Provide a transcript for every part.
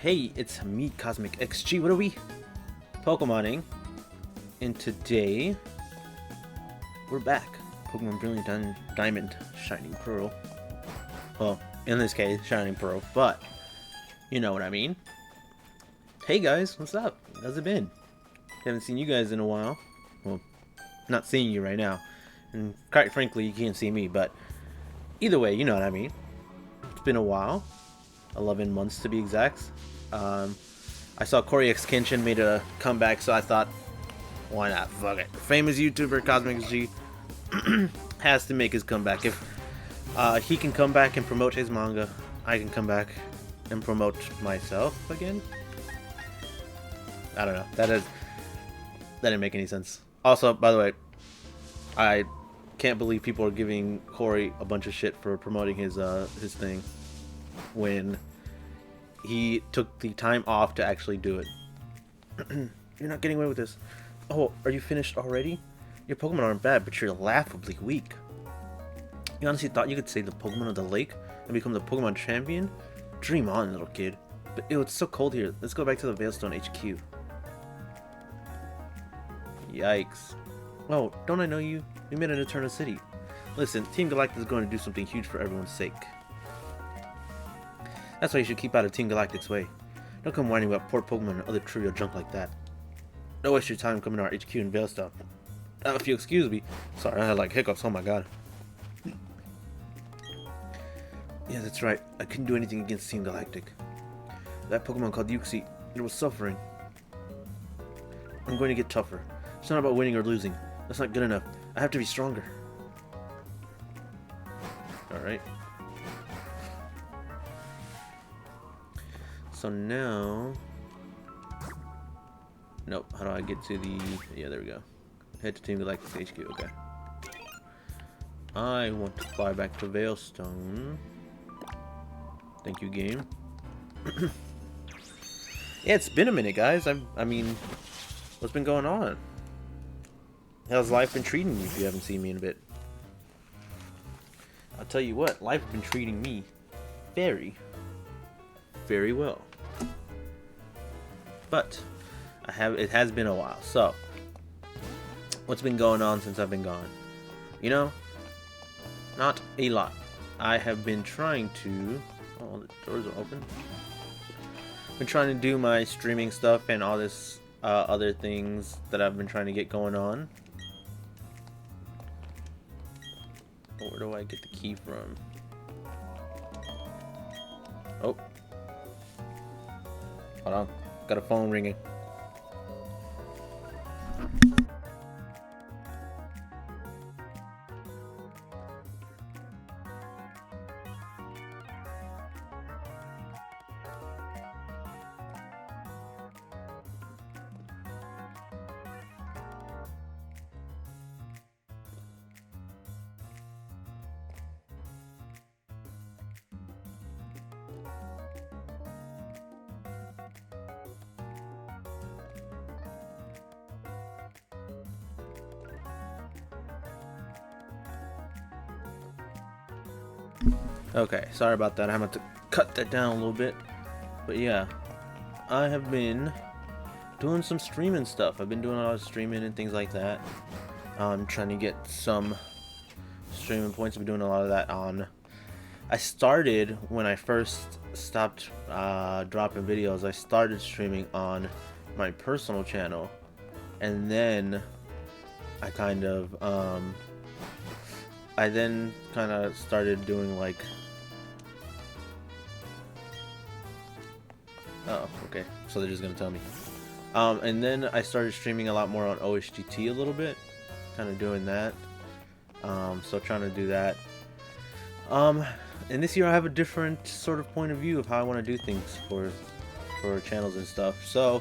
Hey, it's me, Cosmic XG. What are we? Pokemoning. And today, we're back. Pokemon Brilliant Diamond, Shining Pearl. Well, in this case, Shining Pearl, but you know what I mean. Hey guys, what's up? How's it been? Haven't seen you guys in a while. Well, not seeing you right now. And quite frankly, you can't see me, but either way, you know what I mean. It's been a while. 11 months to be exact. I saw Corey X Kenshin made a comeback, so I thought, why not? Fuck it. Famous YouTuber Cosmic G has to make his comeback. If he can come back and promote his manga, I can come back and promote myself again. I don't know. That didn't make any sense. Also, by the way, I can't believe people are giving Corey a bunch of shit for promoting his thing when he took the time off to actually do it. You're not getting away with this. Oh, are you finished already? Your Pokemon aren't bad, but you're laughably weak. You honestly thought you could save the Pokemon of the lake and become the Pokemon champion? Dream on, little kid. But ew, it's so cold here. Let's go back to the Veilstone HQ. Yikes. Oh, don't I know you? We met in Eternal City. Listen, Team Galactic is going to do something huge for everyone's sake. That's why you should keep out of Team Galactic's way. Don't come whining about poor Pokemon and other trivial junk like that. Don't waste your time coming to our HQ in Veilstone. If you excuse me. Sorry, I had like hiccups, oh my god. Yeah, that's right. I couldn't do anything against Team Galactic. That Pokemon called Uxie, it was suffering. I'm going to get tougher. It's not about winning or losing. That's not good enough. I have to be stronger. Alright. So now... Nope, how do I get to the... Yeah, there we go. Head to Team Galactic HQ, okay. I want to fly back to Veilstone. Thank you, game. Yeah, it's been a minute, guys. I mean, what's been going on? How's life been treating you if you haven't seen me in a bit? I'll tell you what, life's been treating me very, very well. But it has been a while. So, what's been going on since I've been gone? You know, not a lot. I have been trying to... Oh, the doors are open. Been trying to do my streaming stuff and all this other things that I've been trying to get going on. Where do I get the key from? Oh. Hold on. Got a phone ringing. Okay, sorry about that. I'm going to cut that down a little bit. But yeah, I have been doing some streaming stuff. I've been doing a lot of streaming and things like that. I'm trying to get some streaming points. I've been doing a lot of that on... I started, when I first stopped dropping videos, I started streaming on my personal channel. And then I kind of... I then kind of started doing like... Oh, okay. So they're just gonna tell me. And then I started streaming a lot more on OSGT a little bit. Kind of doing that. So trying to do that. And this year I have a different sort of point of view of how I want to do things for channels and stuff. So...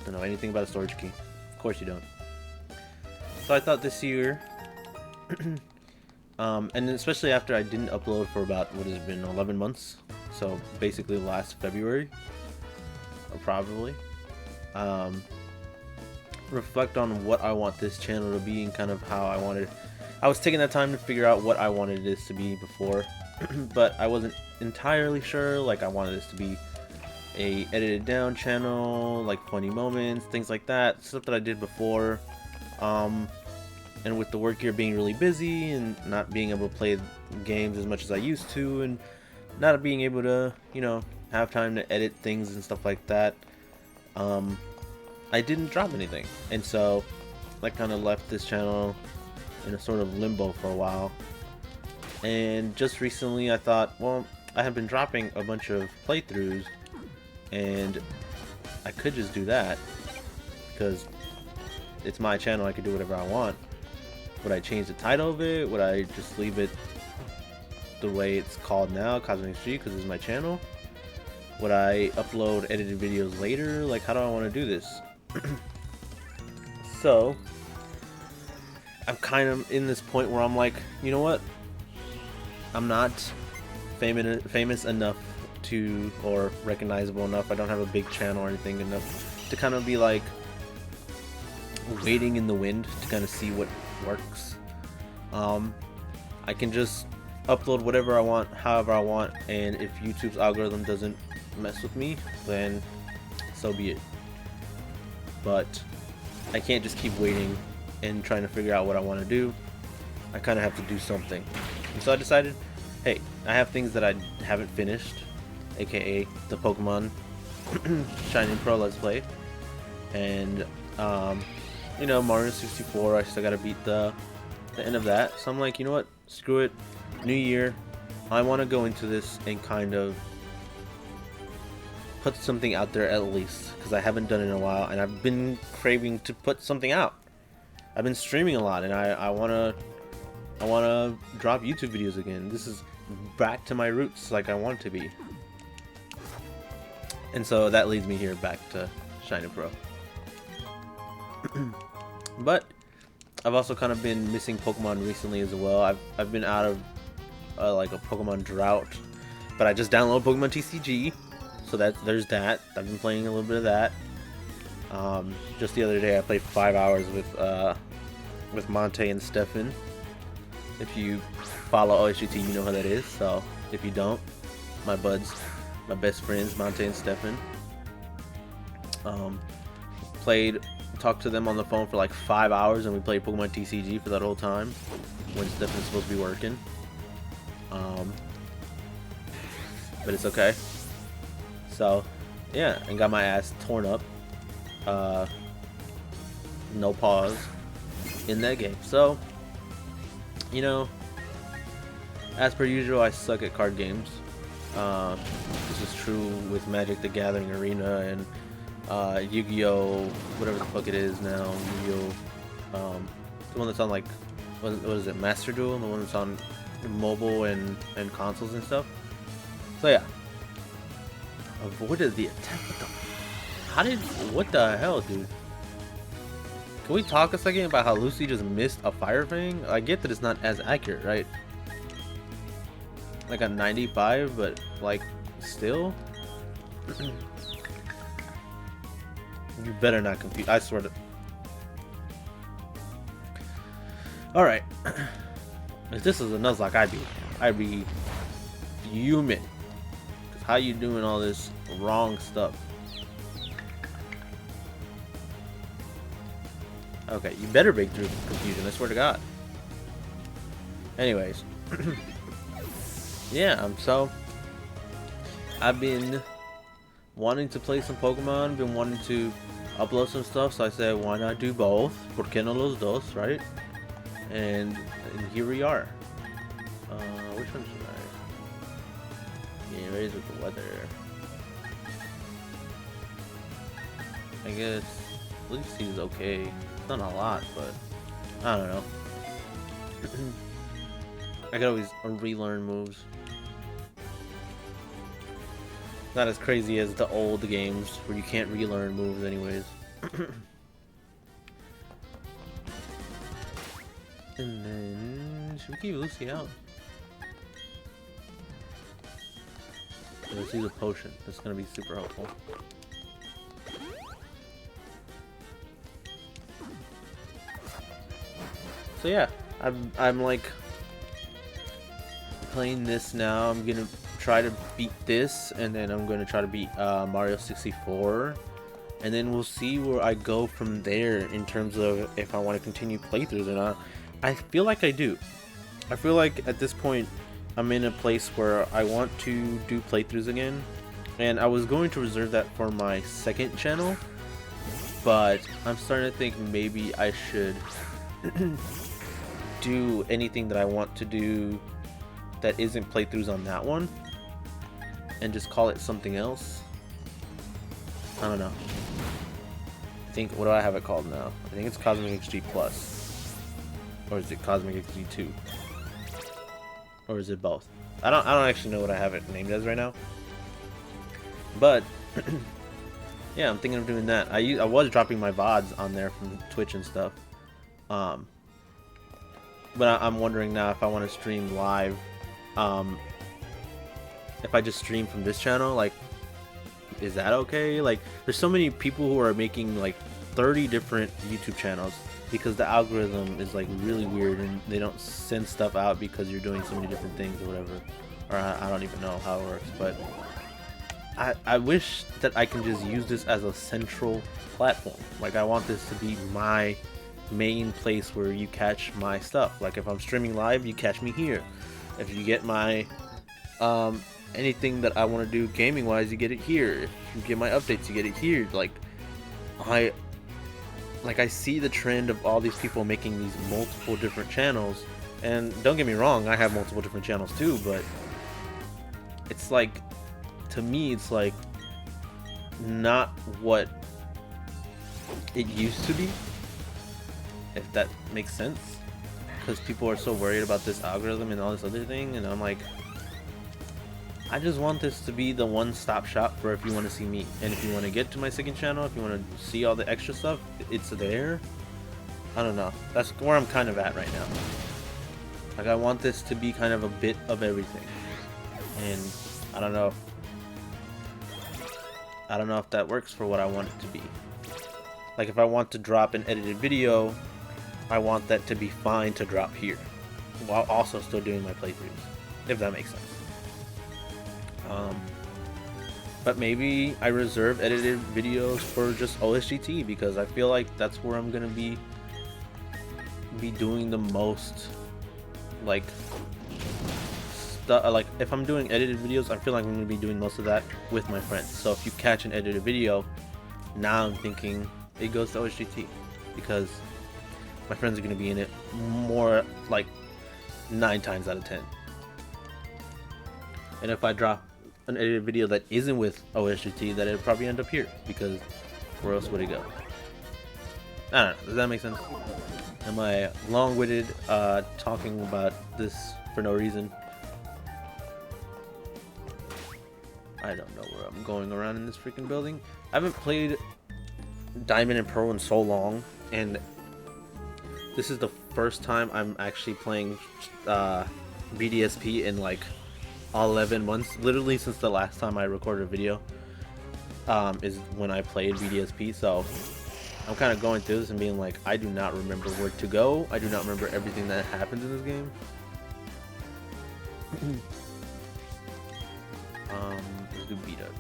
Don't know anything about a storage key. Of course you don't. So I thought this year, and especially after I didn't upload for about, what has it been, 11 months? So basically last February, or probably. Reflect on what I want this channel to be and kind of how I wanted. I was taking that time to figure out what I wanted this to be before. but I wasn't entirely sure. Like, I wanted this to be a edited down channel, like funny moments, things like that, stuff that I did before. And with the work here being really busy and not being able to play games as much as I used to, and not being able to, you know, have time to edit things and stuff like that, I didn't drop anything. And so I kind of left this channel in a sort of limbo for a while. And just recently I thought, well, I have been dropping a bunch of playthroughs, and I could just do that because it's my channel. I could do whatever I want. Would I change the title of it? Would I just leave it the way it's called now, Cosmic XG, because it's my channel? Would I upload edited videos later? Like, how do I want to do this? So I'm kind of in this point where I'm like, you know what? I'm not famous enough to, or recognizable enough. I don't have a big channel or anything enough to kind of be like waiting in the wind to kind of see what works. I can just upload whatever I want, however I want, and if YouTube's algorithm doesn't mess with me, then so be it. But I can't just keep waiting and trying to figure out what I want to do. I kind of have to do something. And so I decided, hey, I have things that I haven't finished, aka the Pokemon Shining Pearl Let's Play, and you know, Mario 64. I still gotta beat the end of that. So I'm like, you know what? Screw it. New year. I want to go into this and kind of put something out there at least, because I haven't done it in a while, and I've been craving to put something out. I've been streaming a lot, and I wanna drop YouTube videos again. This is back to my roots, like I want it to be. And so that leads me here back to Shining Pearl. But I've also kind of been missing Pokemon recently as well. I've been out of like a Pokemon drought, but I just downloaded Pokemon TCG, so there's that. I've been playing a little bit of that. Just the other day I played 5 hours with Monte and Stefan. If you follow OSGT, you know who that is. So if you don't, my buds, my best friends, Monte and Stefan. Talked to them on the phone for like 5 hours, and we played Pokemon TCG for that whole time when Stefan's supposed to be working. But it's okay. So yeah, and got my ass torn up. No pause in that game. So, you know, as per usual, I suck at card games. This is true with Magic the Gathering Arena and Yu-Gi-Oh, whatever the fuck it is now. Yu-Gi-Oh, the one that's on, like, what is it, Master Duel, the one that's on mobile and consoles and stuff. So yeah, avoided the attack. What the hell, dude? Can we talk a second about how Lucy just missed a Fire Fang? I get that it's not as accurate, right? Like a 95, but like still. You better not confuse. I swear to. All right. If this is a Nuzlocke, I'd be fuming. Cause how you doing all this wrong stuff? Okay, you better break through confusion. I swear to God. Anyways, yeah. So I've been wanting to play some Pokemon. Been wanting to upload some stuff. So I said, why not do both? ¿Por qué no los dos? Right? And here we are. Which one should I? Yeah, raise with the weather. I guess Lucy's okay. Not a lot, but I don't know. I could always relearn moves. Not as crazy as the old games where you can't relearn moves anyways. And then should we keep Lucy out? Let's use a potion. That's gonna be super helpful. So yeah, I'm like playing this now. I'm gonna try to beat this, and then I'm gonna try to beat Mario 64, and then we'll see where I go from there in terms of if I want to continue playthroughs or not. I feel like I do. I feel like at this point I'm in a place where I want to do playthroughs again, and I was going to reserve that for my second channel, but I'm starting to think maybe I should do anything that I want to do that isn't playthroughs on that one and just call it something else. I don't know. I think, what do I have it called now? I think it's Cosmic XG Plus, or is it Cosmic XG 2, or is it both? I don't actually know what I have it named as right now, but yeah, I'm thinking of doing that. I was dropping my VODs on there from Twitch and stuff, but I'm wondering now if I want to stream live. If I just stream from this channel, like, is that okay? Like, there's so many people who are making like 30 different YouTube channels because the algorithm is like really weird, and they don't send stuff out because you're doing so many different things or whatever. Or I don't even know how it works, but I wish that I can just use this as a central platform. Like, I want this to be my main place where you catch my stuff. Like, if I'm streaming live, you catch me here. If you get my anything that I want to do gaming wise, you get it here. If you get my updates, you get it here. Like I see the trend of all these people making these multiple different channels, and don't get me wrong, I have multiple different channels too, but it's like, to me, it's like not what it used to be, if that makes sense, because people are so worried about this algorithm and all this other thing, and I'm like, I just want this to be the one-stop shop for if you want to see me, and if you want to get to my second channel, if you want to see all the extra stuff, it's there. I don't know, that's where I'm kind of at right now. Like, I want this to be kind of a bit of everything, and I don't know if that works for what I want it to be. Like, if I want to drop an edited video, I want that to be fine to drop here, while also still doing my playthroughs, if that makes sense. But maybe I reserve edited videos for just OSGT, because I feel like that's where I'm gonna be doing the most, like, like, if I'm doing edited videos, I feel like I'm gonna be doing most of that with my friends. So if you catch an edited video, now I'm thinking it goes to OSGT, because my friends are gonna be in it more, like 9 times out of 10. And if I drop an edited video that isn't with OSGT, that it'll probably end up here, because where else would it go? I don't know, does that make sense? Am I long-winded talking about this for no reason? I don't know where I'm going around in this freaking building. I haven't played Diamond and Pearl in so long, and this is the first time I'm actually playing BDSP in like 11 months, literally since the last time I recorded a video is when I played BDSP. So I'm kind of going through this and being like, I do not remember where to go. I do not remember everything that happens in this game. Let's do beat up.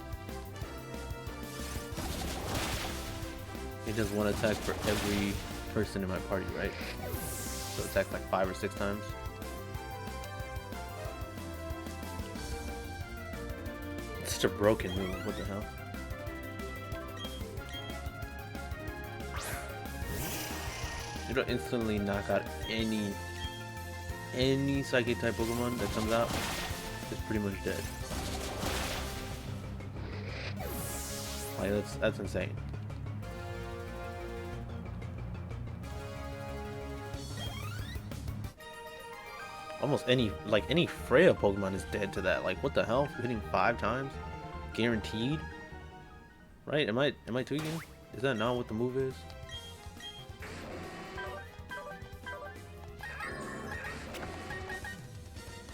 It does one attack for every person in my party, right? So attack like 5 or 6 times. It's such a broken move, what the hell? It'll instantly knock out any psychic type Pokemon that comes out. It's pretty much dead. Like, that's insane. Almost any Freya Pokemon is dead to that. Like, what the hell? Hitting 5 times? Guaranteed? Right? Am I tweaking? Is that not what the move is?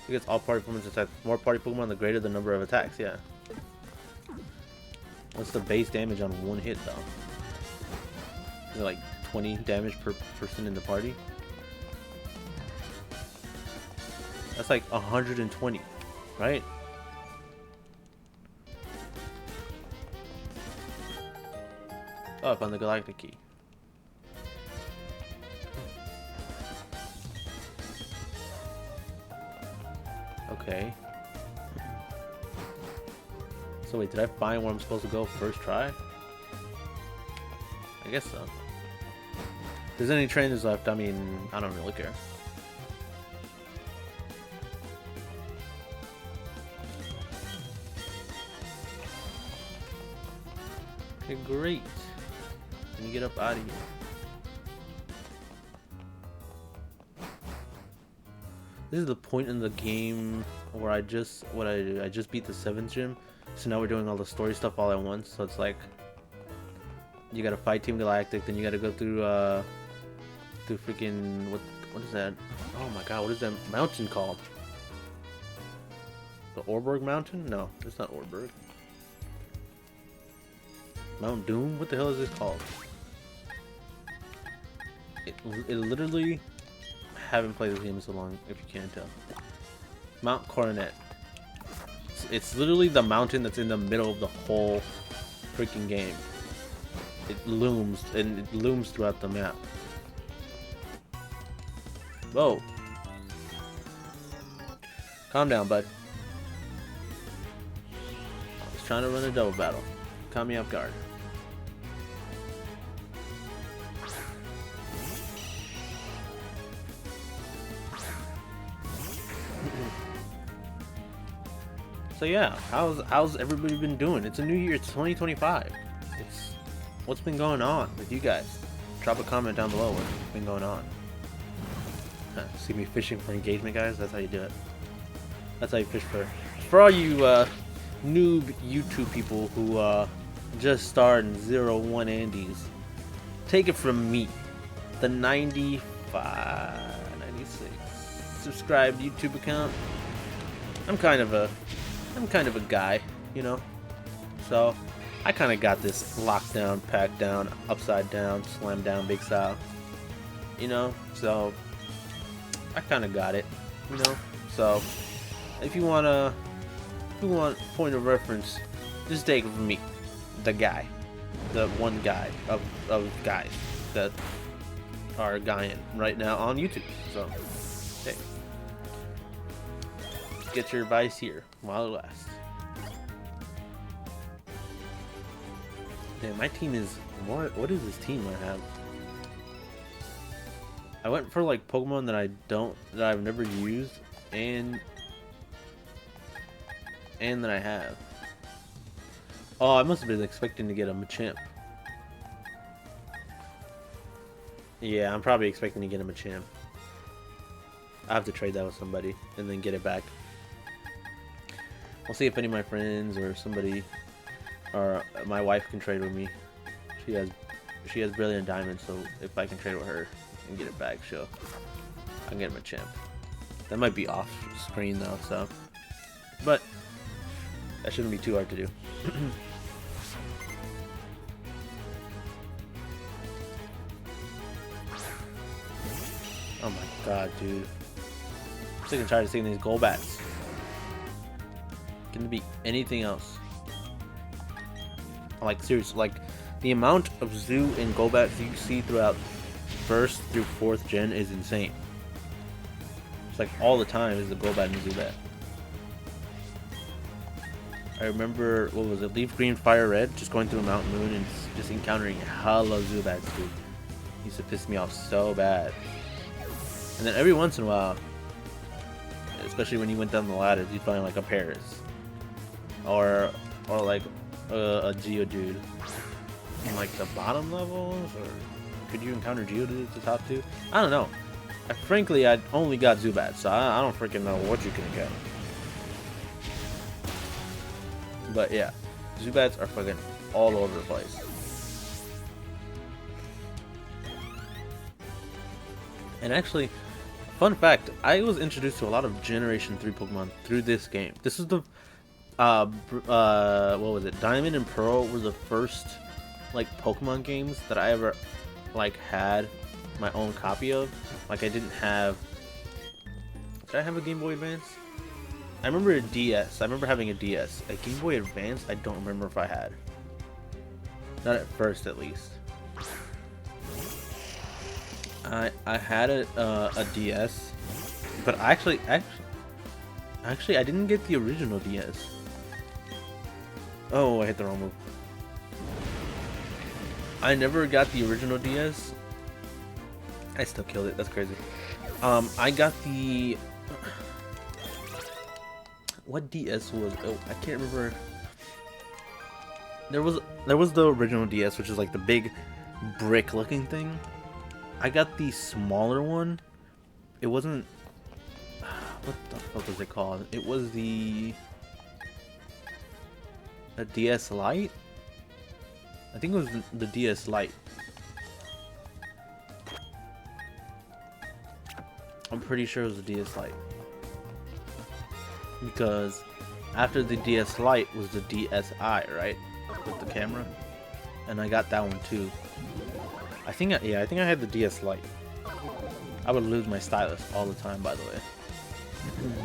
It gets all party Pokemon attack. More party Pokemon, the greater the number of attacks, yeah. What's the base damage on one hit, though? Is it like 20 damage per person in the party? That's like 120, right? Oh, I found the Galactic Key. Okay. So wait, did I find where I'm supposed to go first try? I guess so. If there's any trainers left, I mean, I don't really care. Okay, great. Let me get up out of here. This is the point in the game where I just beat the 7th gym, so now we're doing all the story stuff all at once. So it's like you gotta fight Team Galactic, then you gotta go through freaking what is that? Oh my god, what is that mountain called? The Orberg Mountain? No, it's not Orberg. Mount Doom? What the hell is this called? It literally. Haven't played this game in so long, if you can't tell. Mount Coronet. It's literally the mountain that's in the middle of the whole freaking game. It looms, and it looms throughout the map. Whoa. Calm down, bud. I was trying to run a double battle. Caught me off guard. So yeah, how's everybody been doing? It's a new year, it's 2025. What's been going on with you guys? Drop a comment down below what's been going on. See me fishing for engagement, guys? That's how you do it. That's how you fish for all you noob YouTube people who just starred in 01 Andes. Take it from me, the 96 subscribed YouTube account. I'm kind of a guy, you know, so I kind of got this locked down, packed down, upside down, slammed down, big style, you know, so I kind of got it, you know, so if you want point of reference, just take it from me, the guy, the one guy of guys that are guying right now on YouTube, so hey. Get your advice here while it lasts. Damn, my team is what is this team I have? I went for like Pokemon that I've never used and that I have. Oh, I must have been expecting to get a Machamp. Yeah, I'm probably expecting to get a Machamp. I have to trade that with somebody and then get it back. I'll see if any of my friends or somebody or my wife can trade with me. She has Brilliant Diamond, so if I can trade with her and get it back, I can get him a champ. That might be off screen though, so but that shouldn't be too hard to do. Oh my god, dude. I'm sick and tired of seeing these Golbats. Can it be anything else? Like, seriously, like, the amount of Zoo and Golbats you see throughout 1st through 4th gen is insane. It's like all the time is the Golbat and Zubat. I remember, what was it, Leaf Green, Fire Red, just going through Mount Moon and just encountering hella Zubats, dude. Used to piss me off so bad. And then every once in a while, especially when you went down the ladders, you'd find like a Paris. Or like a Geodude. In like the bottom levels? Or could you encounter Geodude at the top two? I don't know. Frankly, I only got Zubats, so I don't freaking know what you can get. But yeah, Zubats are fucking all over the place. And actually, fun fact, I was introduced to a lot of Generation 3 Pokemon through this game. This is the, what was it? Diamond and Pearl were the first, like, Pokemon games that I ever, like, had my own copy of. Like, I didn't have Did I have a Game Boy Advance? I remember a DS. I remember having a DS. A Game Boy Advance, I don't remember if I had. Not at first, at least. I had a DS, but actually I didn't get the original DS. Oh, I hit the wrong move. I never got the original DS. I still killed it. That's crazy. I got the... What DS was... Oh, I can't remember. There was the original DS, which is like the big brick looking thing. I got the smaller one. It wasn't... What the fuck was it called? It was a DS Lite? I think it was the DS Lite. I'm pretty sure it was the DS Lite. Because after the DS Lite was the DSi, right? With the camera. And I got that one too. I think I had the DS Lite. I would lose my stylus all the time, by the way.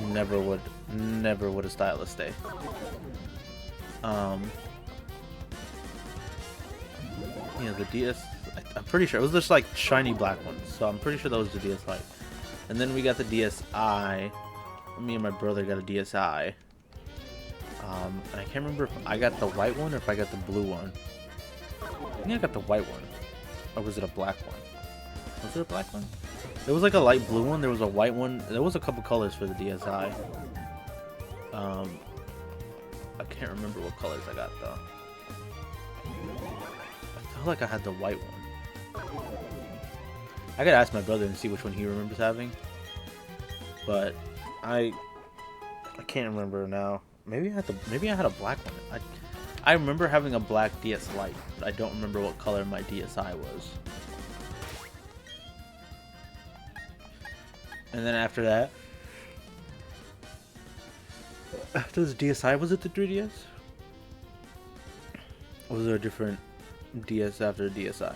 Never would a stylus stay. Yeah, the DS, I'm pretty sure it was just like shiny black ones, so I'm pretty sure that was the DS Lite. And then we got the DSi. Me and my brother got a DSi. I can't remember if I got the white one or if I got the blue one. I think I got the white one. Or was it a black one? Was it a black one? There was like a light blue one, there was a white one. There was a couple colors for the DSi. I can't remember what colors I got though. I feel like I had the white one. I gotta ask my brother and see which one he remembers having. But I can't remember now. Maybe I had a black one. I remember having a black DS Lite, but I don't remember what color my DSi was. And then after that, after the DSi, was it the 3DS? Or was there a different DS after the DSi?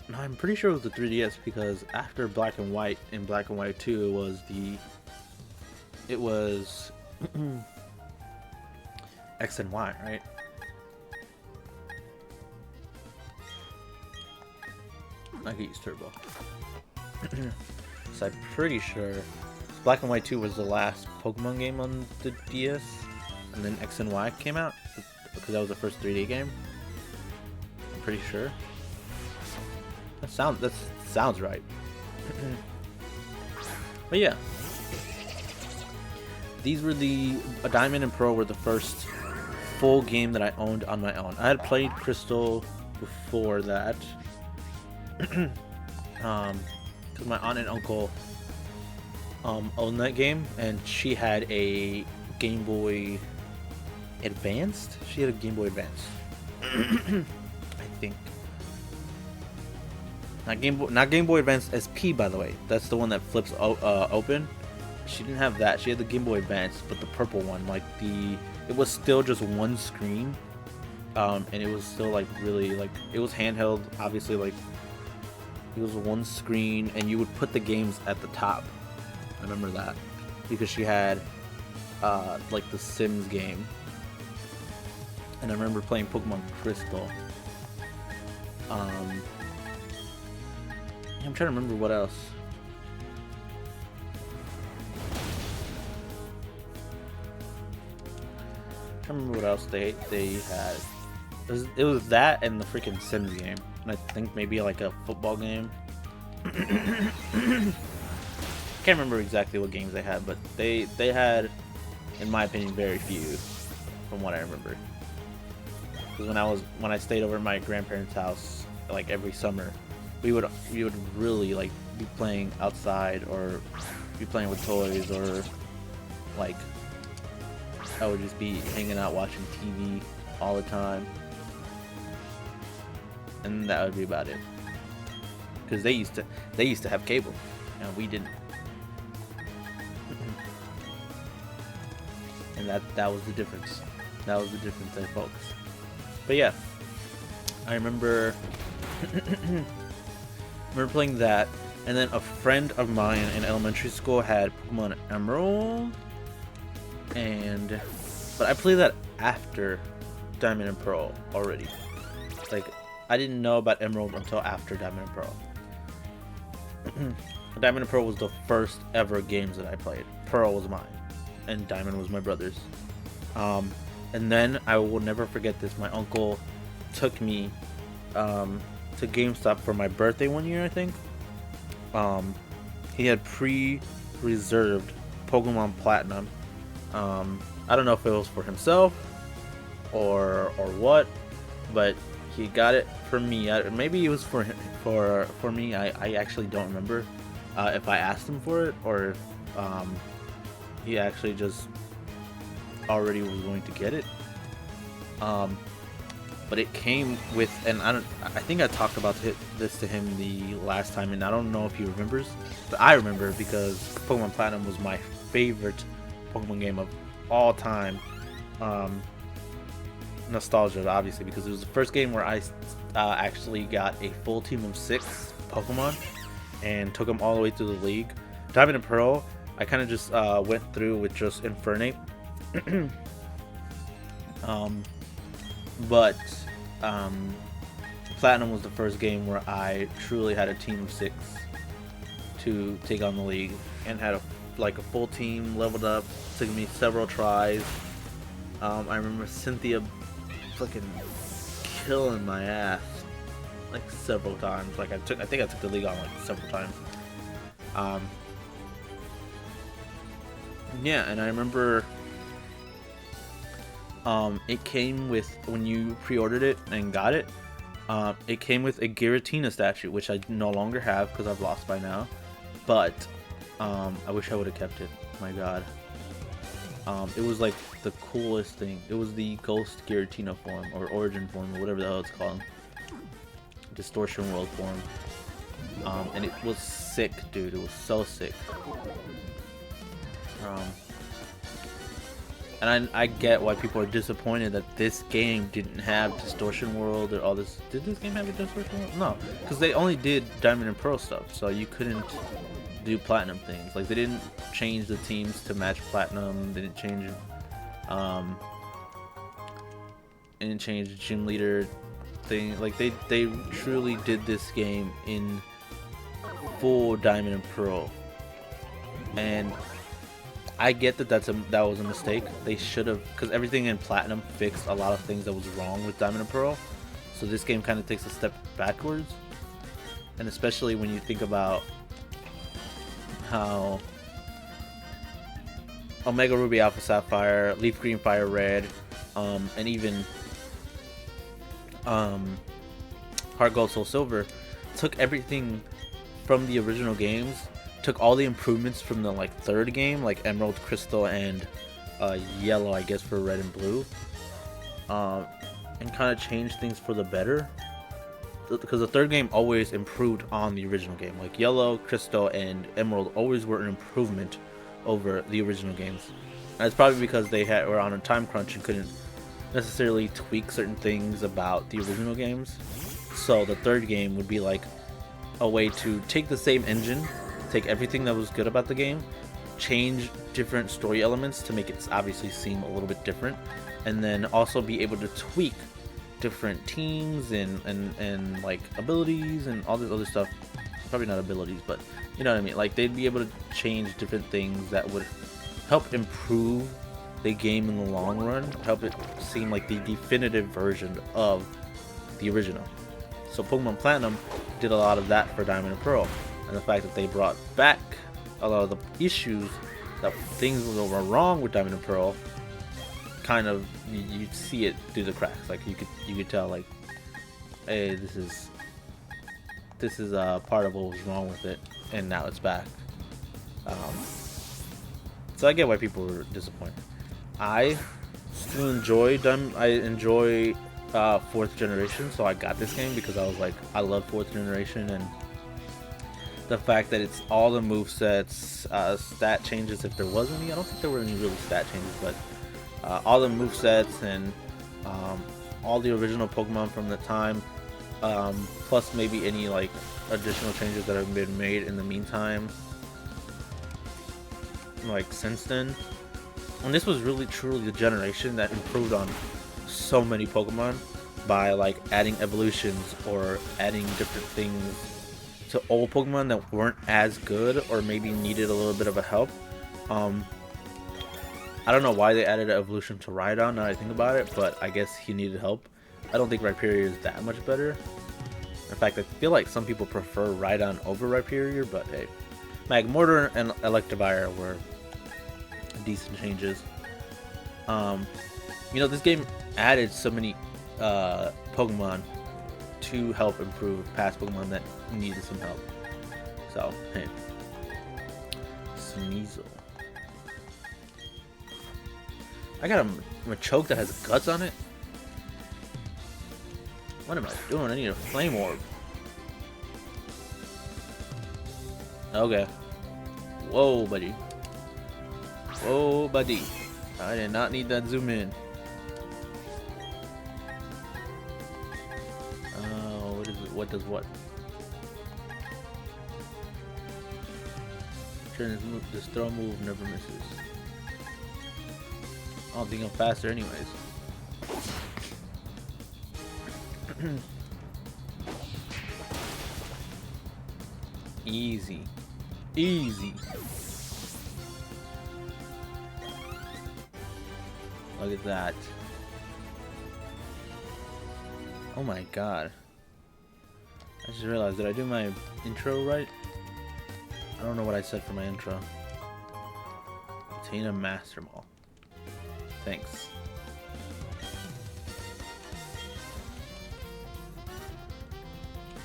No, I'm pretty sure it was the 3DS because after Black and White, in Black and White 2, it was X and Y, right? I could use Turbo. So I'm pretty sure Black and White 2 was the last Pokemon game on the DS, and then X and Y came out because that was the first 3D game. I'm pretty sure. That sounds right. But yeah, these were Diamond and Pearl were the first full game that I owned on my own. I had played Crystal before that. Because my aunt and uncle owned that game, and she had a Game Boy Advanced. She had a Game Boy Advance. I think. Not Game Boy Advance SP, by the way. That's the one that flips open. She didn't have that. She had the Game Boy Advance, but the purple one, it was still just one screen, and it was still like really it was handheld. Obviously, it was one screen, and you would put the games at the top. I remember that because she had the Sims game, and I remember playing Pokemon Crystal. I'm trying to remember what else. I can't remember what else they had. It was that and the freaking Sims game, and I think maybe like a football game. Can't remember exactly what games they had, but they had, in my opinion, very few, from what I remember. Because when I stayed over at my grandparents' house, like every summer, we would really be playing outside or be playing with toys, or I would just be hanging out watching TV all the time, and that would be about it. Because they used to have cable, and we didn't. And that was the difference. That was the difference, folks. But yeah, I remember playing that, And then a friend of mine in elementary school had Pokemon Emerald, but I played that after Diamond and Pearl already. Like, I didn't know about Emerald until after Diamond and Pearl. Diamond and Pearl was the first ever games that I played. Pearl was mine, and Diamond was my brother's. And then I will never forget this. My uncle took me to GameStop for my birthday one year, I think. He had pre-reserved Pokemon Platinum. I don't know if it was for himself or what, but he got it for me. Maybe it was for me. I actually don't remember if I asked him for it or if he actually just already was going to get it. But it came with, and I think I talked about this to him the last time, and I don't know if he remembers, but I remember because Pokemon Platinum was my favorite Pokemon game of all time. Nostalgia, obviously, because it was the first game where I actually got a full team of 6 Pokemon and took them all the way through the league. Diamond and Pearl, I kind of just went through with just Infernape. But Platinum was the first game where I truly had a team of 6 to take on the league and had a full team, leveled up. Took me several tries. I remember Cynthia fucking killing my ass like several times. Like I think I took the league on like several times. Yeah, and I remember it came with, when you pre-ordered it and got it, it came with a Giratina statue, which I no longer have because I've lost by now. But I wish I would have kept it. My God. It was like the coolest thing. It was the Ghost Giratina form, or Origin form, or whatever the hell it's called. Distortion World form. And it was sick, dude. It was so sick. And I get why people are disappointed that this game didn't have Distortion World or all this. Did this game have a Distortion World? No, because they only did Diamond and Pearl stuff, so you couldn't do Platinum things. Like, they didn't change the teams to match Platinum. They didn't change the gym leader thing. Like, they truly did this game in full Diamond and Pearl. And I get that that was a mistake. They should have, because everything in Platinum fixed a lot of things that was wrong with Diamond and Pearl. So this game kind of takes a step backwards. And especially when you think about how Omega Ruby Alpha Sapphire, Leaf Green Fire Red, and even Heart Gold Soul Silver took everything from the original games, took all the improvements from the third game, like Emerald, Crystal, and Yellow, I guess, for Red and Blue, and kind of changed things for the better. Because the third game always improved on the original game. Like Yellow, Crystal, and Emerald always were an improvement over the original games. And it's probably because they were on a time crunch and couldn't necessarily tweak certain things about the original games. So the third game would be like a way to take the same engine, take everything that was good about the game, change different story elements to make it obviously seem a little bit different, and then also be able to tweak different teams and like abilities and all this other stuff. Probably not abilities, but you know what I mean. Like, they'd be able to change different things that would help improve the game in the long run, help it seem like the definitive version of the original. So Pokemon Platinum did a lot of that for Diamond and Pearl, and the fact that they brought back a lot of the issues, that things that were wrong with Diamond and Pearl, kind of, you'd see it through the cracks. Like, you could tell, like, hey, this is part of what was wrong with it, and now it's back. So I get why people were disappointed. I still enjoy fourth generation, so I got this game because I was like, I love fourth generation, and the fact that it's all the movesets, stat changes if there was any. I don't think there were any really stat changes, but all the movesets and all the original Pokemon from the time, Plus maybe any like additional changes that have been made in the meantime, like since then. And this was really truly the generation that improved on so many Pokemon by like adding evolutions or adding different things to old Pokemon that weren't as good or maybe needed a little bit of a help. I don't know why they added an evolution to Rhydon, now that I think about it, but I guess he needed help. I don't think Rhyperior is that much better. In fact, I feel like some people prefer Rhydon over Rhyperior, but hey. Magmortar and Electivire were decent changes. You know, this game added so many Pokemon to help improve past Pokemon that needed some help. So, hey. Sneasel. I got a Machoke that has guts on it? What am I doing? I need a Flame Orb. Okay. Whoa, buddy. Whoa, buddy. I did not need that zoom in. What is it? What does what? Turn this throw move never misses. I don't think I'm faster anyways. Easy. Easy. Look at that. Oh my god. I just realized, did I do my intro right? I don't know what I said for my intro. Obtain a Master Ball. Thanks.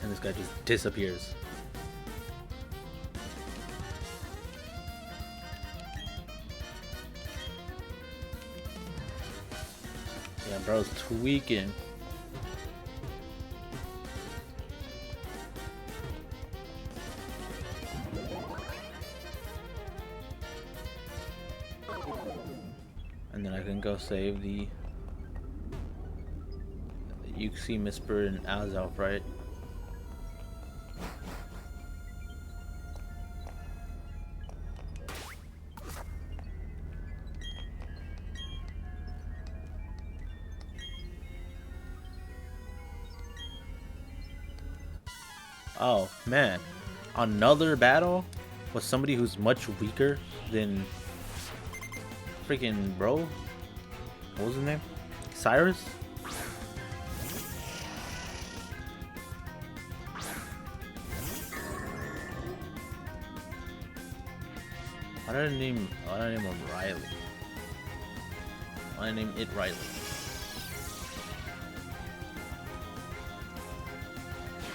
And this guy just disappears. Yeah, bro's tweaking. And then I can go save the Uxie, Misper, and Azelf, right? Oh man, another battle with somebody who's much weaker than freaking bro. What was his name? Cyrus? Why did I name him Riley? Why did I name it Riley?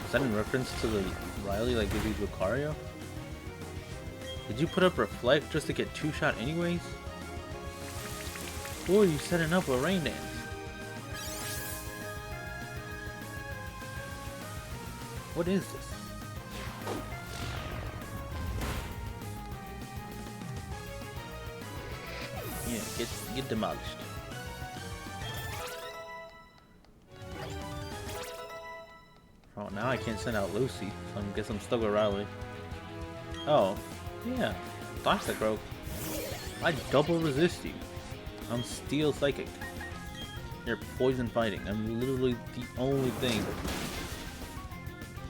Is that in reference to the Riley like gives you Lucario? Did you put up Reflect just to get 2-shot anyways? Or are you setting up a Rain Dance? What is this? Yeah, get demolished. Oh, now I can't send out Lucy, so I guess I'm stuck with Riley. Oh, yeah. Toxic Rogue. I double resist you. I'm Steel Psychic. You're Poison Fighting. I'm literally the only thing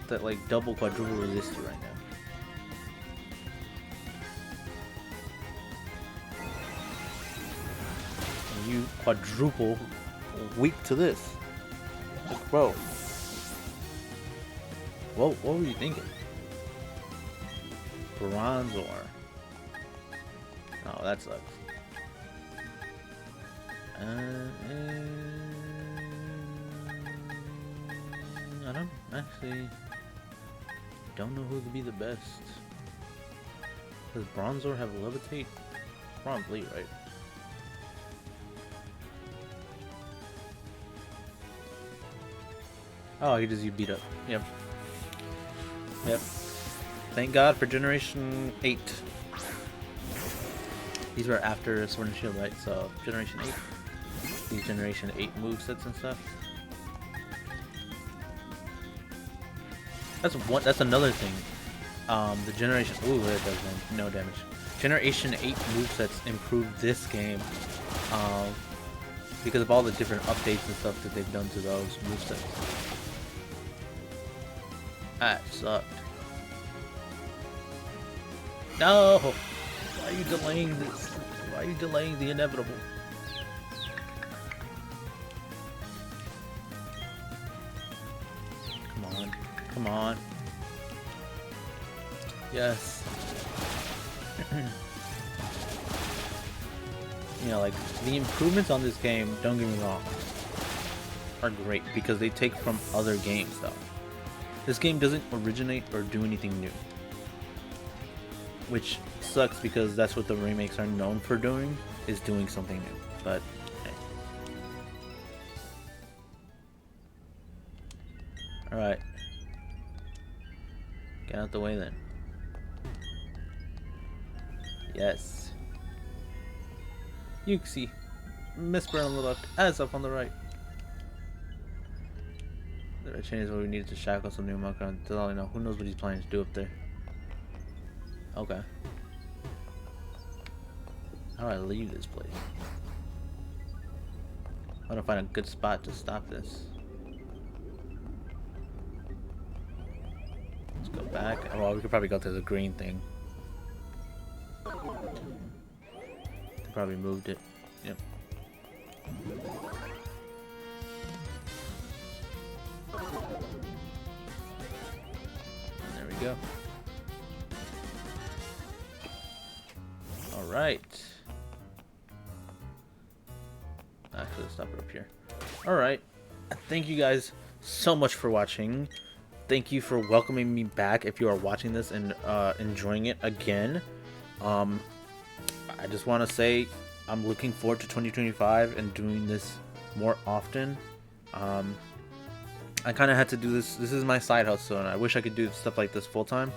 that like double quadruple resist you right now. And you quadruple weak to this. Like, bro. What were you thinking? Bronzor. Oh, that sucks. I don't actually don't know who would be the best. Does Bronzor have Levitate? Probably, right? Oh, he just beat up. Yep. Yep. Thank God for Generation 8. These were after Sword and Shield, right? So, Generation 8. These Generation 8 movesets and stuff. That's another thing. The Generation. Ooh, that does no damage. Generation 8 movesets improved this game. Because of all the different updates and stuff that they've done to those movesets. That sucked. No! Why are you delaying this? Why are you delaying the inevitable? Come on. Come on. Yes. You know, like, the improvements on this game, don't get me wrong, are great because they take from other games, though. This game doesn't originate or do anything new. Which sucks because that's what the remakes are known for doing, is doing something new. But, hey. Alright. Get out the way then. Yes. Yuxi. Misspell on the left, as up on the right. The red chain is what we needed to shackle some new monk around. That's all I know. Who knows what he's planning to do up there? Okay. How do I leave this place? I want to find a good spot to stop this. Let's go back. Well, we could probably go to the green thing. They probably moved it. Yep. And there we go. Alright. Actually, let's stop it up here. Alright. Thank you guys so much for watching. Thank you for welcoming me back if you are watching this and enjoying it again. I just want to say I'm looking forward to 2025 and doing this more often. I kind of had to do this. This is my side hustle, and I wish I could do stuff like this full time.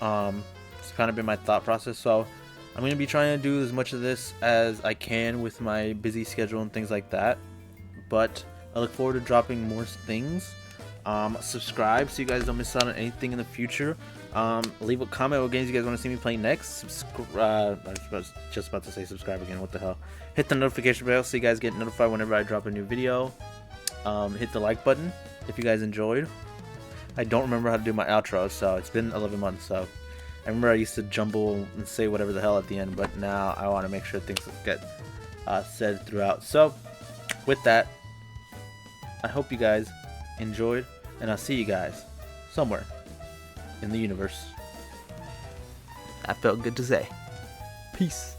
It's kind of been my thought process, so I'm going to be trying to do as much of this as I can with my busy schedule and things like that. But I look forward to dropping more things. Subscribe so you guys don't miss out on anything in the future. Leave a comment what games you guys want to see me play next. I was just about to say subscribe again. What the hell? Hit the notification bell so you guys get notified whenever I drop a new video. Hit the like button if you guys enjoyed. I don't remember how to do my outro, so it's been 11 months. So I remember I used to jumble and say whatever the hell at the end, but now I want to make sure things get said throughout. So with that, I hope you guys enjoyed, and I'll see you guys somewhere in the universe. That felt good to say. Peace.